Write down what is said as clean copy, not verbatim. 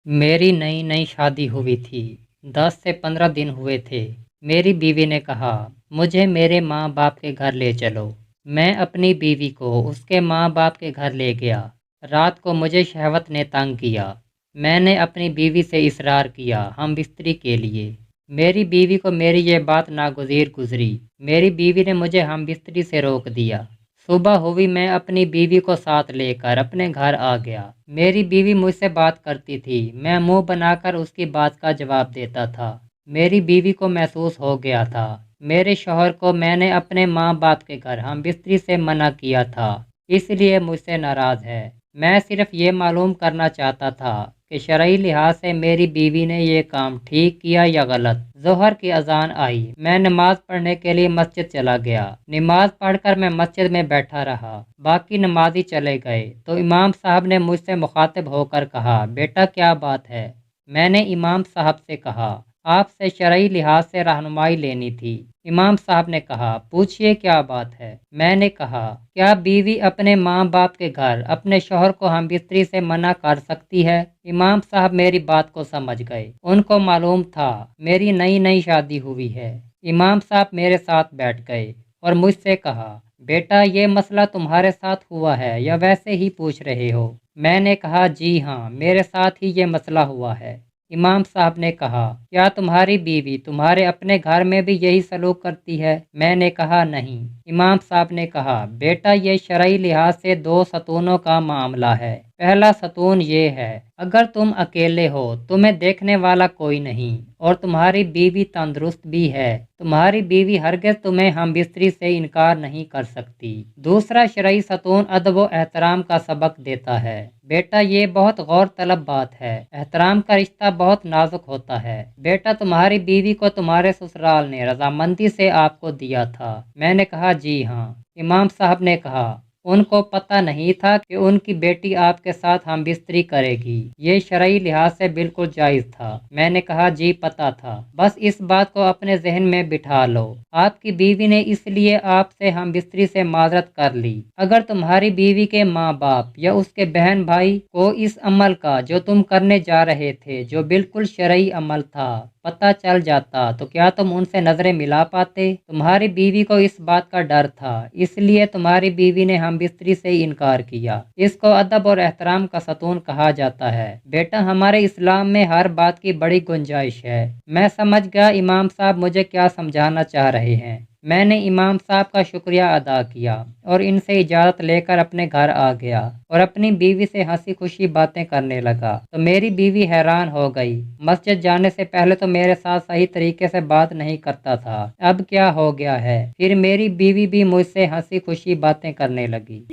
मेरी नई नई शादी हुई थी। 10 से 15 दिन हुए थे। मेरी बीवी ने कहा, मुझे मेरे माँ बाप के घर ले चलो। मैं अपनी बीवी को उसके माँ बाप के घर ले गया। रात को मुझे शहवत ने तंग किया। मैंने अपनी बीवी से इसरार किया हम बिस्तरी के लिए। मेरी बीवी को मेरी ये बात नागुज़ीर गुजरी। मेरी बीवी ने मुझे हम बिस्तरी से रोक दिया। सुबह हुई, मैं अपनी बीवी को साथ लेकर अपने घर आ गया। मेरी बीवी मुझसे बात करती थी, मैं मुंह बनाकर उसकी बात का जवाब देता था। मेरी बीवी को महसूस हो गया था मेरे शौहर को मैंने अपने माँ बाप के घर हम बिस्तरी से मना किया था, इसलिए मुझसे नाराज़ है। मैं सिर्फ ये मालूम करना चाहता था कि शरई लिहाज से मेरी बीवी ने ये काम ठीक किया या गलत। जोहर की अजान आई, मैं नमाज पढ़ने के लिए मस्जिद चला गया। नमाज पढ़कर मैं मस्जिद में बैठा रहा। बाकी नमाजी चले गए तो इमाम साहब ने मुझसे मुखातिब होकर कहा, बेटा क्या बात है? मैंने इमाम साहब से कहा, आपसे शरई लिहाज से रहनुमाई लेनी थी। इमाम साहब ने कहा, पूछिए क्या बात है? मैंने कहा, क्या बीवी अपने माँ बाप के घर अपने शौहर को हम बिस्तरी से मना कर सकती है? इमाम साहब मेरी बात को समझ गए। उनको मालूम था मेरी नई नई शादी हुई है। इमाम साहब मेरे साथ बैठ गए और मुझसे कहा, बेटा ये मसला तुम्हारे साथ हुआ है या वैसे ही पूछ रहे हो? मैंने कहा, जी हाँ, मेरे साथ ही ये मसला हुआ है। इमाम साहब ने कहा, क्या तुम्हारी बीवी तुम्हारे अपने घर में भी यही सलूक करती है? मैंने कहा, नहीं। इमाम साहब ने कहा, बेटा ये शरई लिहाज से दो सतूनों का मामला है। पहला सतून ये है, अगर तुम अकेले हो, तुम्हें देखने वाला कोई नहीं और तुम्हारी बीवी तंदुरुस्त भी है, तुम्हारी बीवी हरगिज़ तुम्हें हम बिस्तरी से इनकार नहीं कर सकती। दूसरा शरई सतून अदब व एहतराम का सबक देता है। बेटा ये बहुत गौर तलब बात है। एहतराम का रिश्ता बहुत नाजुक होता है। बेटा तुम्हारी बीवी को तुम्हारे ससुराल ने रजामंदी से आपको दिया था। मैंने कहा, जी हाँ। इमाम साहब ने कहा, उनको पता नहीं था कि उनकी बेटी आपके साथ हम बिस्तरी करेगी। ये शरई लिहाज से बिल्कुल जायज़ था। मैंने कहा, जी पता था। बस इस बात को अपने जहन में बिठा लो, आपकी बीवी ने इसलिए आपसे हम बिस्तरी से माजरत कर ली। अगर तुम्हारी बीवी के माँ बाप या उसके बहन भाई को इस अमल का जो तुम करने जा रहे थे, जो बिल्कुल शरई अमल था, पता चल जाता तो क्या तुम उनसे नजरें मिला पाते? तुम्हारी बीवी को इस बात का डर था, इसलिए तुम्हारी बीवी ने हम बिस्तरी से इनकार किया। इसको अदब और एहतराम का सतून कहा जाता है। बेटा हमारे इस्लाम में हर बात की बड़ी गुंजाइश है। मैं समझ गया इमाम साहब मुझे क्या समझाना चाह रहे हैं। मैंने इमाम साहब का शुक्रिया अदा किया और इनसे इजाज़त लेकर अपने घर आ गया और अपनी बीवी से हंसी खुशी बातें करने लगा तो मेरी बीवी हैरान हो गई। मस्जिद जाने से पहले तो मेरे साथ सही तरीके से बात नहीं करता था, अब क्या हो गया है? फिर मेरी बीवी भी मुझसे हंसी खुशी बातें करने लगी।